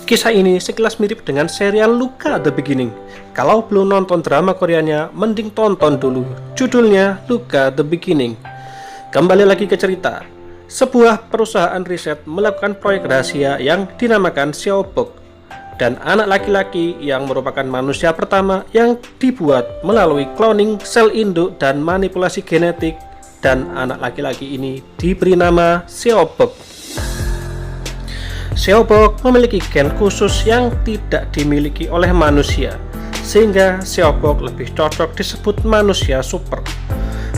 Kisah ini sekilas mirip dengan serial Luka The Beginning. Kalau belum nonton drama Koreanya, mending tonton dulu. Judulnya Luka The Beginning. Kembali lagi ke cerita. Sebuah perusahaan riset melakukan proyek rahasia yang dinamakan Seobok, dan anak laki-laki yang merupakan manusia pertama yang dibuat melalui cloning sel induk dan manipulasi genetik, dan anak laki-laki ini diberi nama Seobok. Seobok memiliki gen khusus yang tidak dimiliki oleh manusia, sehingga Seobok lebih cocok disebut manusia super.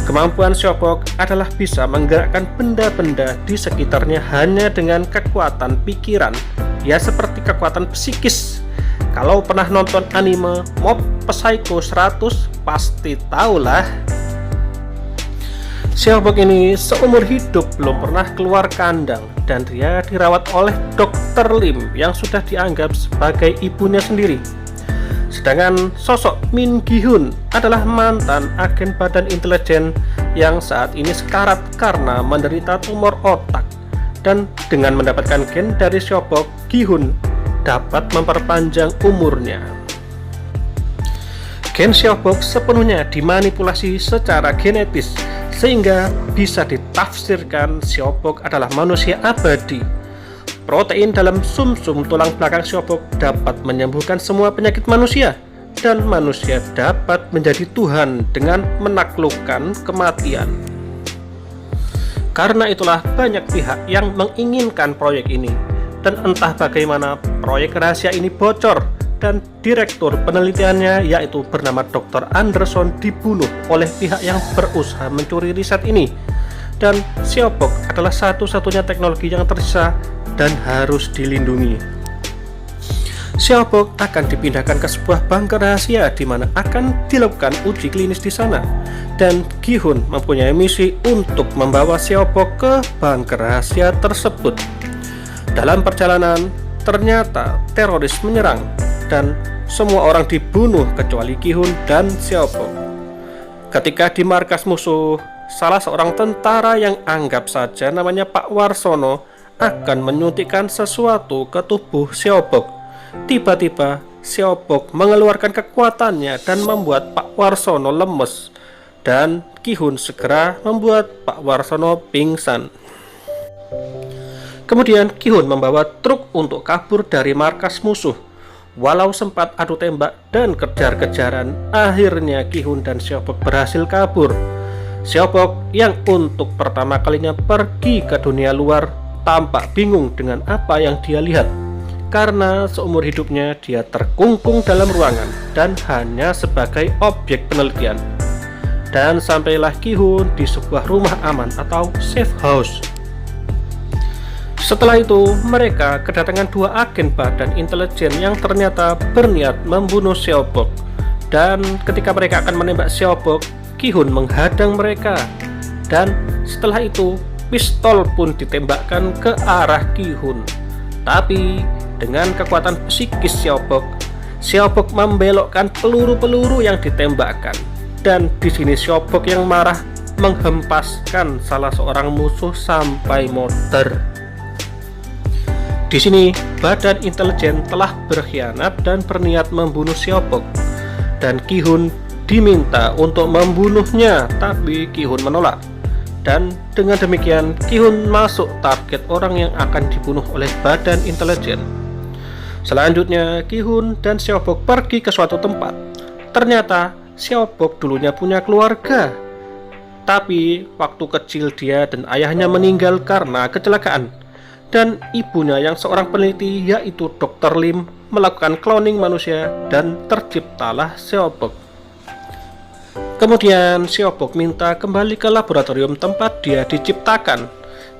Kemampuan Seobok adalah bisa menggerakkan benda-benda di sekitarnya hanya dengan kekuatan pikiran, ya seperti kekuatan psikis. Kalau pernah nonton anime Mob Psycho 100 pasti tahulah. Seobok ini seumur hidup belum pernah keluar kandang, dan dia dirawat oleh Dr. Lim yang sudah dianggap sebagai ibunya sendiri. Sedangkan sosok Min Gi-hun adalah mantan agen badan intelijen yang saat ini sekarat karena menderita tumor otak, dan dengan mendapatkan gen dari Seobok, Gi-hun dapat memperpanjang umurnya. Gen Seobok sepenuhnya dimanipulasi secara genetis, sehingga bisa ditafsirkan Seobok adalah manusia abadi. Protein dalam sumsum tulang belakang Seobok dapat menyembuhkan semua penyakit manusia, dan manusia dapat menjadi Tuhan dengan menaklukkan kematian. Karena itulah banyak pihak yang menginginkan proyek ini, dan entah bagaimana proyek rahasia ini bocor, dan direktur penelitiannya yaitu bernama Dr. Anderson dibunuh oleh pihak yang berusaha mencuri riset ini, dan Seobok adalah satu-satunya teknologi yang tersisa dan harus dilindungi. Seobok akan dipindahkan ke sebuah bunker rahasia di mana akan dilakukan uji klinis di sana, dan Gi-hun mempunyai misi untuk membawa Seobok ke bunker rahasia tersebut. Dalam perjalanan, ternyata teroris menyerang, dan semua orang dibunuh kecuali Gi-hun dan Seobok. Ketika di markas musuh, salah seorang tentara yang anggap saja namanya Pak Warsono akan menyuntikkan sesuatu ke tubuh Seobok. Tiba-tiba Seobok mengeluarkan kekuatannya dan membuat Pak Warsono lemes, dan Gi-hun segera membuat Pak Warsono pingsan. Kemudian Gi-hun membawa truk untuk kabur dari markas musuh. Walau sempat adu tembak dan kejar-kejaran, akhirnya Gi-hun dan Seobok berhasil kabur. Seobok yang untuk pertama kalinya pergi ke dunia luar tampak bingung dengan apa yang dia lihat, karena seumur hidupnya dia terkungkung dalam ruangan dan hanya sebagai objek penelitian. Dan sampailah Gi-hun di sebuah rumah aman atau safe house. Setelah itu, mereka kedatangan dua agen badan intelijen yang ternyata berniat membunuh Seobok. Dan ketika mereka akan menembak Seobok, Gi-hun menghadang mereka. Dan setelah itu, pistol pun ditembakkan ke arah Gi-hun. Tapi dengan kekuatan psikis Seobok, Seobok membelokkan peluru-peluru yang ditembakkan. Dan di sini Seobok yang marah menghempaskan salah seorang musuh sampai modar. Di sini, badan intelijen telah berkhianat dan berniat membunuh Seobok, dan Gi-hun diminta untuk membunuhnya, tapi Gi-hun menolak. Dan dengan demikian, Gi-hun masuk target orang yang akan dibunuh oleh badan intelijen. Selanjutnya, Gi-hun dan Seobok pergi ke suatu tempat. Ternyata Seobok dulunya punya keluarga, tapi waktu kecil dia dan ayahnya meninggal karena kecelakaan. Dan ibunya yang seorang peneliti yaitu Dr. Lim melakukan cloning manusia, dan terciptalah Seobok. Kemudian Seobok minta kembali ke laboratorium tempat dia diciptakan,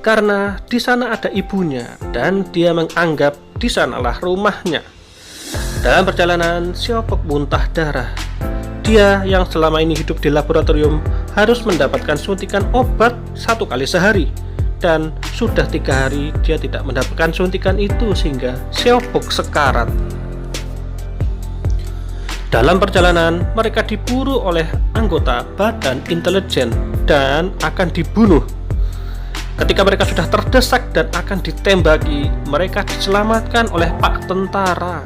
karena di sana ada ibunya dan dia menganggap di sanalah rumahnya. Dalam perjalanan, Seobok muntah darah. Dia yang selama ini hidup di laboratorium harus mendapatkan suntikan obat 1 kali sehari. Dan sudah 3 hari dia tidak mendapatkan suntikan itu, sehingga Seobok sekarat. Dalam perjalanan, mereka diburu oleh anggota badan intelijen dan akan dibunuh. Ketika mereka sudah terdesak dan akan ditembaki, mereka diselamatkan oleh Pak Tentara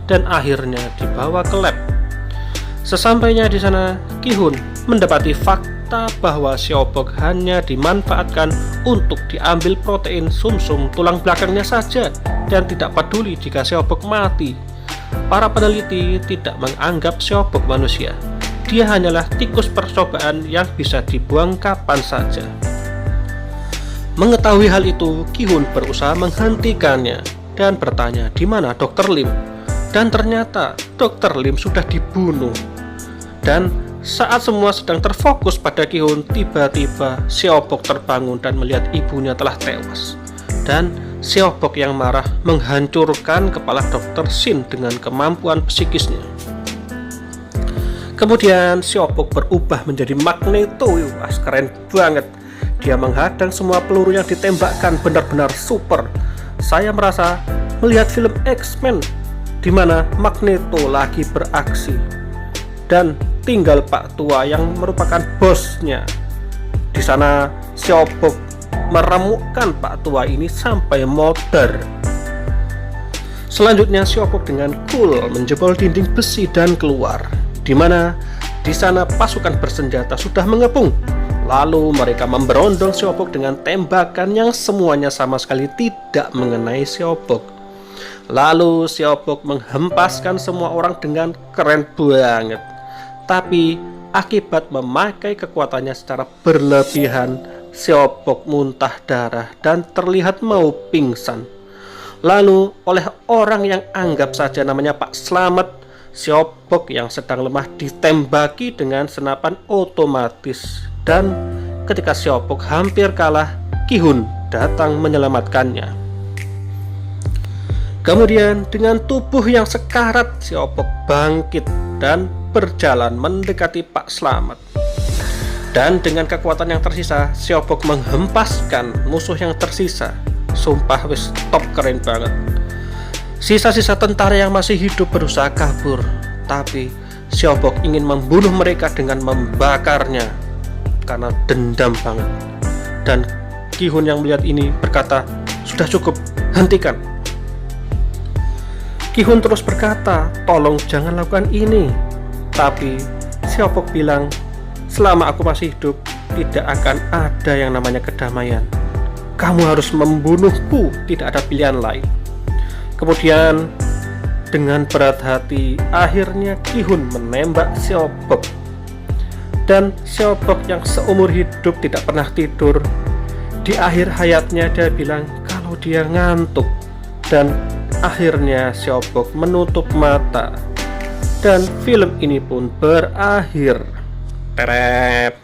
dan akhirnya dibawa ke lab. Sesampainya di sana, Ki-hun mendapati fakta bahwa Seobok hanya dimanfaatkan untuk diambil protein sumsum tulang belakangnya saja dan tidak peduli jika Seobok mati. Para peneliti tidak menganggap Seobok manusia. Dia hanyalah tikus percobaan yang bisa dibuang kapan saja. Mengetahui hal itu, Ki-hun berusaha menghentikannya dan bertanya di mana Dr. Lim. Dan ternyata Dr. Lim sudah dibunuh. Dan saat semua sedang terfokus pada Ki-hun, tiba-tiba Seobok terbangun dan melihat ibunya telah tewas. Dan Seobok yang marah menghancurkan kepala Dr. Shin dengan kemampuan psikisnya. Kemudian Seobok berubah menjadi Magneto. Keren banget. Dia menghadang semua peluru yang ditembakkan, benar-benar super. Saya merasa melihat film X-Men di mana Magneto lagi beraksi. Dan tinggal Pak Tua yang merupakan bosnya. Di sana Seobok meremukkan Pak Tua ini sampai modar. Selanjutnya Seobok dengan cool menjebol dinding besi dan keluar. Di mana di sana pasukan bersenjata sudah mengepung. Lalu mereka memberondong Seobok dengan tembakan yang semuanya sama sekali tidak mengenai Seobok. Lalu Seobok menghempaskan semua orang dengan keren banget. Tapi akibat memakai kekuatannya secara berlebihan, Seobok muntah darah dan terlihat mau pingsan. Lalu oleh orang yang anggap saja namanya Pak Slamet, Seobok yang sedang lemah ditembaki dengan senapan otomatis. Dan ketika Seobok hampir kalah, Ki-hun datang menyelamatkannya. Kemudian dengan tubuh yang sekarat, Seobok bangkit dan berjalan mendekati Pak Slamet. Dan dengan kekuatan yang tersisa, Seobok menghempaskan musuh yang tersisa. Sumpah wis top, keren banget. Sisa-sisa tentara yang masih hidup berusaha kabur, tapi Seobok ingin membunuh mereka dengan membakarnya karena dendam banget. Dan Ki-hun yang melihat ini berkata, "Sudah cukup, hentikan." Ki-hun terus berkata, "Tolong jangan lakukan ini." Tapi Seobok bilang, "Selama aku masih hidup, tidak akan ada yang namanya kedamaian. Kamu harus membunuhku, tidak ada pilihan lain." Kemudian dengan berat hati, akhirnya Ki-hun menembak Seobok. Dan Seobok yang seumur hidup tidak pernah tidur, di akhir hayatnya dia bilang kalau dia ngantuk. Dan akhirnya Seobok menutup mata. Dan film ini pun berakhir. Teret.